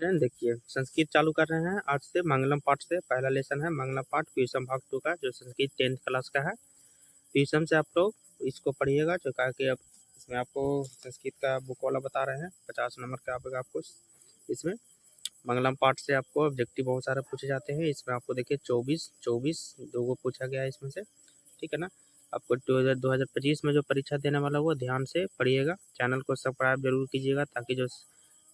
Friend देखिए, संस्कृत चालू कर रहे हैं आज से। मंगलम पाठ से पहला लेसन है मंगलम पाठ पीयूषम भाग 2 का, जो संस्कृत 10th क्लास का है। पीयूषम से आप लोग इसको पढ़िएगा, जो कहा कि अब इसमें आपको संस्कृत का बुक वाला बता रहे हैं। 50 नंबर का आएगा आपको इसमें। मंगलम पाठ से आपको ऑब्जेक्टिव बहुत सारे पूछे जाते हैं। इसमें आपको देखिए 24 दो को पूछा गया है इसमें से, ठीक है ना। आपको 2025 में जो परीक्षा देने वाला वो ध्यान से पढ़िएगा। चैनल को सब्सक्राइब जरूर कीजिएगा ताकि जो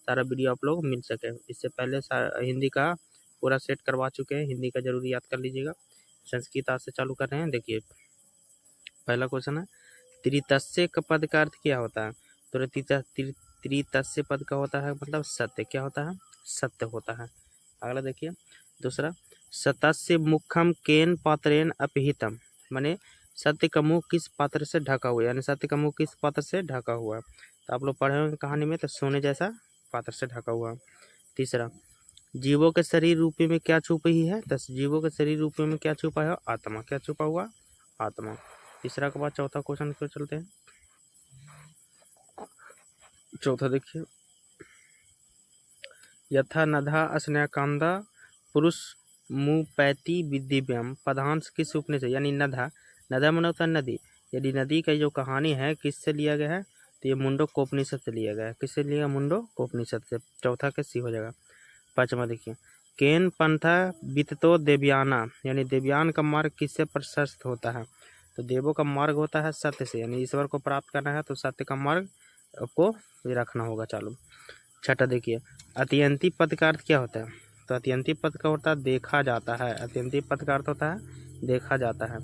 सारा वीडियो आप लोग मिल सके। इससे पहले हिंदी का पूरा सेट करवा चुके हैं, हिंदी का जरूर याद कर लीजिएगा। संस्कृत आज से चालू कर रहे हैं। देखिए पहला क्वेश्चन है, त्रितस्य का पद का अर्थ क्या होता है? तो त्रितस्य पद का होता है मतलब सत्य। क्या होता है? सत्य होता है। अगला देखिए दूसरा, सतस्य मुखम केन पात्रेन अपहितम, माने सत्य का मुख किस पात्र से ढका हुआ है, यानी सत्य का मुख किस पात्र से ढका हुआ है। तो आप लोग पढ़े होंगे कहानी में, तो सोने जैसा पात्र से ढका हुआ। तीसरा, जीवों के शरीर रूपी में क्या छुपी है? तो जीवों के शरीर रूपी में क्या छुपा है? आत्मा। क्या छुपा हुआ? आत्मा। तीसरा के बाद चौथा क्वेश्चन पे चलते हैं। चौथा देखिए, यथा नधा अस्न्याकांदा पुरुष मुपैति दिव्यम पदांश किस उपनिषद, यानी नधा, नधा माने होता है नदी। यदि नदी का जो कहानी है किससे लिया गया है? तो ये मुंडकोपनिषद से लिया गया है। किससे लिया? मुंडकोपनिषद से। चौथा का सी हो जाएगा। पांचवा देखिए, केन पंथा विततो देवयाना, यानी देवयान का मार्ग किससे प्रशस्त होता है? तो देवों का मार्ग होता है सत्य से, यानी ईश्वर को प्राप्त करना है तो सत्य का मार्ग आपको रखना होगा। चालू। छठा देखिए, अत्यंती पद का अर्थ क्या होता है? तो अत्यंती पद का होता है देखा जाता है। अत्यंती पद का अर्थ होता है देखा जाता है।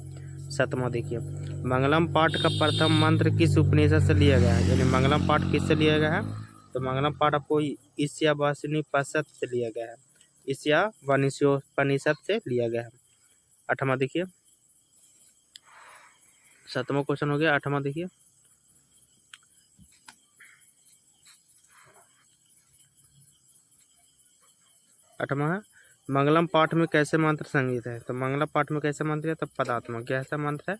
सतमा देखिए, मंगलम पाठ का प्रथम मंत्र किस उपनिषद से लिया गया है? यानी मंगलम पाठ किससे लिया गया है? तो मंगलम पाठ आपको ईशावासिनीपनिषद से लिया गया है। ईशावासिनीपनिषद से लिया गया है। आठवां देखिए, सातवां क्वेश्चन हो गया। आठवां देखिए, आठवां है, मंगलम पाठ में कैसे मंत्र संगीत है? तो मंगलम पाठ में कैसे मंत्र है? तो पदात्मक। कैसा मंत्र है?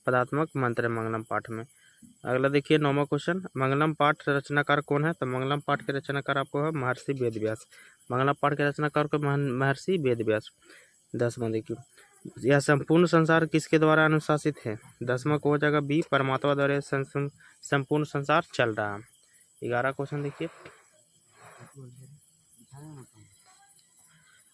पदात्मक मंत्र है मंगलम पाठ में। अगला देखिए नौवां क्वेश्चन, मंगलम पाठ रचनाकार कौन है? तो मंगलम पाठ के रचनाकार आपको है महर्षि वेदव्यास। मंगलम पाठ के रचनाकार को महर्षि वेदव्यास। 10वां देखिए, यह संपूर्ण संसार किसके द्वारा अनुशासित है? 10वां को हो जाएगा बी, परमात्मा द्वारा संपूर्ण संसार चल रहा है। 11वां क्वेश्चन देखिए,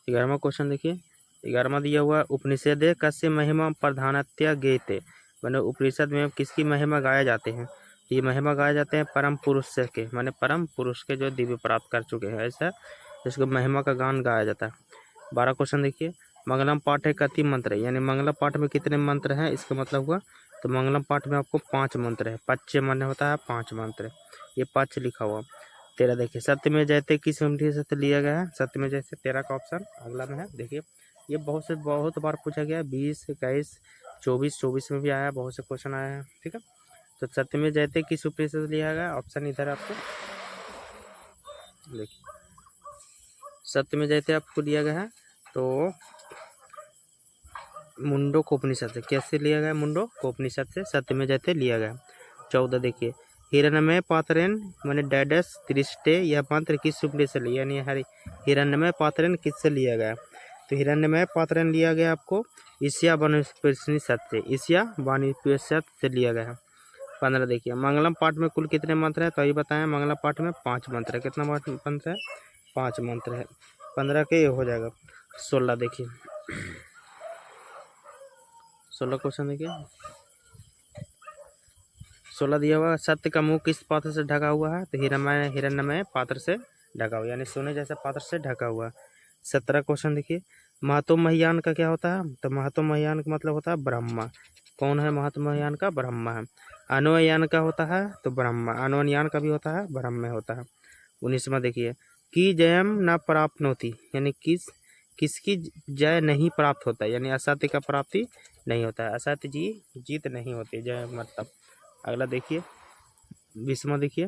11वां क्वेश्चन देखिए, 11वां दिया हुआ, उपनिषद कस्य महिमा प्रधानत्या गेते, मैंने उपनिषद में किसकी महिमा गाए जाते हैं? ये महिमा गाए जाते हैं परम पुरुष से के, माने परम पुरुष के जो दिव्य प्राप्त कर चुके हैं, ऐसा इसको महिमा का गान गाया जाता है। 12 क्वेश्चन देखिए, मंगलम पाठ है कति मंत्र है, यानी मंगलम पाठ में कितने मंत्र हैं इसका मतलब हुआ? तो मंगलम पाठ में आपको 5 मंत्र है। पच्च माने होता है 5 मंत्र, ये पच्च लिखा हुआ। 13 देखिए, सत्य में जयते किस उपनिषद से लिया गया है? सत्य में जैसे 13 का ऑप्शन अगला में है। देखिए ये बहुत बार पूछा गया है, 20, 21, 24 में भी आया, बहुत से क्वेश्चन आया है, ठीक है। तो सत्य में जयते किस उपनिषद से लिया गया? ऑप्शन इधर आपको देखिए, सत्य में जयते आपको दिया गया है तो मुंडकोपनिषद से। कैसे लिया गया? मुंडकोपनिषद से सत्य में जयते लिया गया। 14 देखिए, हिरण्यमय पात्रेन माने डैडस त्रिष्टे, यह मंत्र किस उपनिषद से लिया? यानी हिरण्यमय पात्रेन किससे लिया गया? तो हिरण्यमय पात्रेन लिया गया आपको ईशावासिनीपनिषद से। ईशावासिनीपनिषद से लिया गया है। 15 देखिए, मंगलम पाठ में कुल कितने मंत्र है? तो ये बताएं, मंगलम पाठ में 5 मंत्र है। कितना मंत्र है? 5 मंत्र है। 15 के ये हो जाएगा। 16 देखिए, 16 क्वेश्चन देखिए, 16 दिया हुआ, सत्य का मुंह किस पात्र से ढका हुआ है? तो हिरण्यमय पात्र से ढका हुआ, यानी सोने जैसे पात्र से ढका हुआ। 17 क्वेश्चन देखिए, महतो महियान का क्या होता है? तो महतो महियान का मतलब होता है ब्रह्मा। कौन है महतो महियान का? ब्रह्मा है। अन्वयान का होता है तो ब्रह्मा, अन्वयान का भी होता है, ब्रह्म होता है। 19वां देखिए, की जयम न प्राप्त होती, यानी किसकी जय नहीं प्राप्त होता है? यानी असत्य का प्राप्ति नहीं होता है, असत्य जीत नहीं होती, जय मतलब। अगला देखिए 20वां देखिए,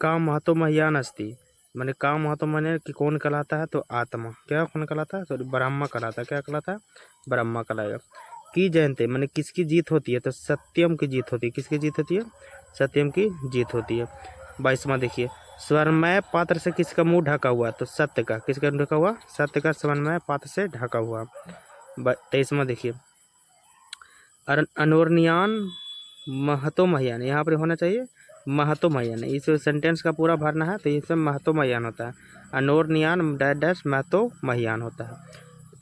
काम महतो महियान अस्ति, मैंने काम महतो माने कि कौन कहलाता है? तो आत्मा। क्या कौन कहलाता है? सॉरी, ब्रह्मा कहलाता है। क्या कहलाता है? ब्रह्मा कहलाएगा। की जयंते मैंने किसकी जीत होती है? तो सत्यम की जीत होती है। किसकी जीत होती है? सत्यम की जीत होती है। 22वां देखिए, स्वर्णमय पात्र से किसका मुंह ढका हुआ, तो सत्य का, किसका ढका हुआ, सत्य का स्वर्णमय पात्र से ढका हुआ। 23वां देखिए, अनोरनियान महतोमह्यान, यहाँ पर होना चाहिए महतोमह्यान, इस सेंटेंस का पूरा भरना है तो इसमें महतोमह्यान होता है, अनोरनियान डैश डैश महतोमह्यान होता है।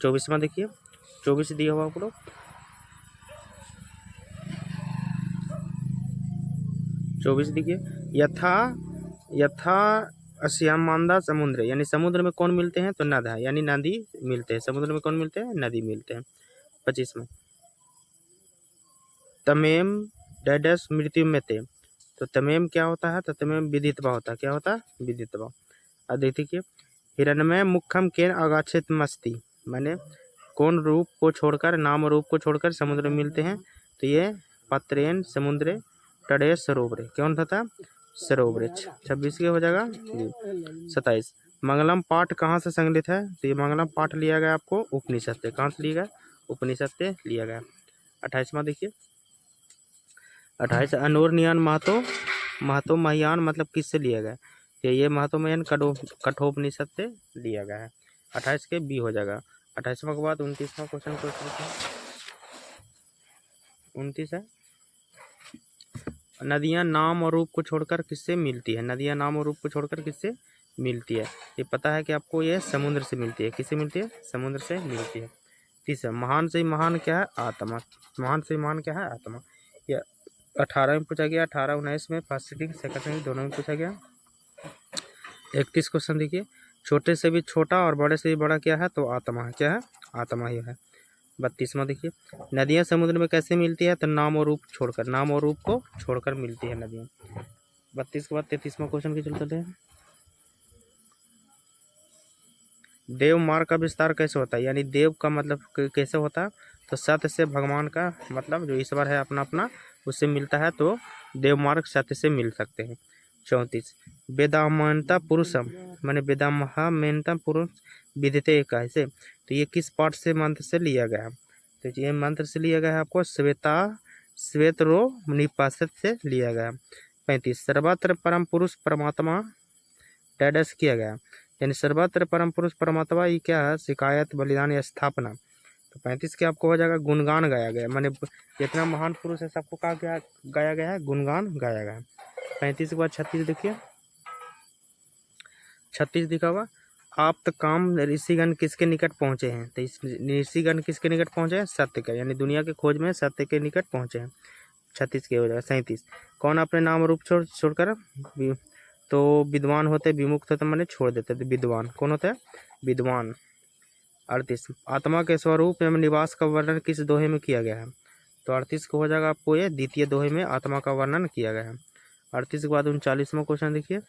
24वां देखिए, 24 दिया हुआ आपको, 24 देखिए, यथा अश्यामांदा समुद्र, यानी समुद्र में कौन मिलते हैं, तो नद है, यानी नदी मिलते हैं, समुद्र में कौन मिलते हैं, नदी मिलते हैं। 25 में, तमेम डैडस मृत्यु में थे, तो तमेम क्या होता है, तो तमेम विदितवा होता है, क्या होता है, विदितवा। अब देखिए, हिरण्मय मुखम केन आगाछित मस्ती, माने कौन रूप को छोड़कर, नाम रूप को छोड़कर समुद्र में मिलते हैं, तो ये पत्रेन समुद्रे टडे सरोवरे, कौन था, सरोवरे। 26 के हो जाएगा जी। 27, मंगलम पाठ कहाँ से संकलित है, तो ये मंगलम पाठ लिया गया आपको उपनिषद से, कहाँ से लिया गया, उपनिषद से लिया गया। 28वां देखिए, 28 अनोरनियान महतोमह्यान मतलब किससे लिया गया, तो ये महतोमह्यान कठोपनिषद से लिया गया है। 28 के बी हो जाएगा। 28वां के बाद 29वां क्वेश्चन को 29 है, नदियां नाम और रूप को छोड़कर किससे मिलती है, नदियां नाम और रूप को छोड़कर किससे मिलती है, ये पता है कि आपको, ये समुद्र से मिलती है, किससे मिलती है, समुद्र से मिलती है। तीसरा, महान से महान क्या है, आत्मा, महान से महान क्या है, आत्मा। यह 18 में पूछा गया, 18 19 में, फर्स्ट सिटिंग सेकंड सिटिंग दोनों में पूछा गया। 31 क्वेश्चन देखिए, छोटे से भी छोटा और बड़े से भी बड़ा क्या है, तो आत्मा है, क्या है, आत्मा ही है। 32वां देखिए, नदियां समुद्र में कैसे मिलती है, तो नाम और रूप छोड़कर, नाम और रूप को छोड़कर मिलती है नदियां। 32 के बाद 33वां क्वेश्चन की चलते हैं, देव मार्ग का विस्तार कैसे होता है, यानी देव का मतलब कैसे होता है, तो सत्य से भगवान का मतलब जो ईश्वर है अपना अपना उससे मिलता है, तो देव मार्ग सत्य से मिल सकते हैं। 34, वेदामता पुरुषम, माने वेदामहामेनता पुरुष विदिते कैसे, तो ये किस पाठ से मंत्र से लिया गया है, तो ये मंत्र से लिया गया है आपको श्वेतरो निपाषित से लिया गया। 35, सर्वत्र परम पुरुष परमात्मा डैडस किया गया, यानी सर्वत्र परम पुरुष परमात्मा ये क्या है, शिकायत बलिदान या स्थापना। तो 35 के आपको हो जाएगा गुणगान गाया गया, माने जितना महान पुरुष है सबको कहा गया, गाया गया है, गुणगान गाया गया है। 35 के बाद 36 देखिए, 36 दिखा हुआ, आप तो काम ऋषिगण किसके निकट पहुंचे हैं, तो इस ऋषिगण किसके निकट पहुंचे हैं, सत्य का, यानी दुनिया के खोज में सत्य के निकट पहुंचे हैं। 36 के हो जाएगा। 37, कौन अपने नाम रूप छोड़कर तो विद्वान होते, विमुक्त होते मैंने छोड़ देते, तो विद्वान कौन होता है, विद्वान। 38, आत्मा के स्वरूप एवं निवास का वर्णन किस दोहे में किया गया है, तो 38 को हो जाएगा आपको, ये द्वितीय दोहे में आत्मा का वर्णन किया गया है। 38 के बाद 39वां क्वेश्चन देखिए,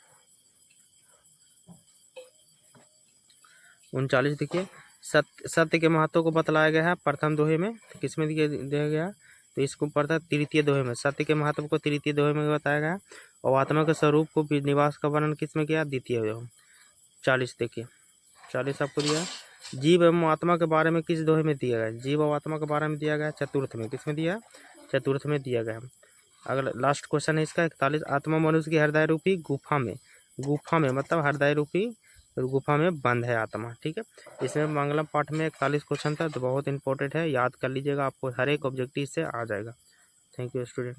39 देखिए, सत्य के महत्व को बतलाया गया है प्रथम दोहे में, तो किसमें दिया गया है, तो इसको पढ़ता है तृतीय दोहे में, सत्य के महत्व को तृतीय दोहे में बताया गया है, और आत्मा के स्वरूप को निवास का वर्णन किसमें किया, द्वितीय दोहे। 40 देखिए, 40 आपको दिया है, जीव एवं आत्मा के बारे में किस दोहे में दिया गया, जीव और आत्मा के बारे में दिया गया चतुर्थ में, किसमें दिया, चतुर्थ में दिया गया। अगला लास्ट क्वेश्चन है इसका 41, आत्मा मनुष्य की हृदय रूपी गुफा में मतलब हृदय रूपी गुफा में बंद है आत्मा, ठीक है। इसमें मंगलम पाठ में 41 क्वेश्चन था, तो बहुत इंपॉर्टेंट है, याद कर लीजिएगा, आपको हर एक ऑब्जेक्टिव से आ जाएगा। Thank you student.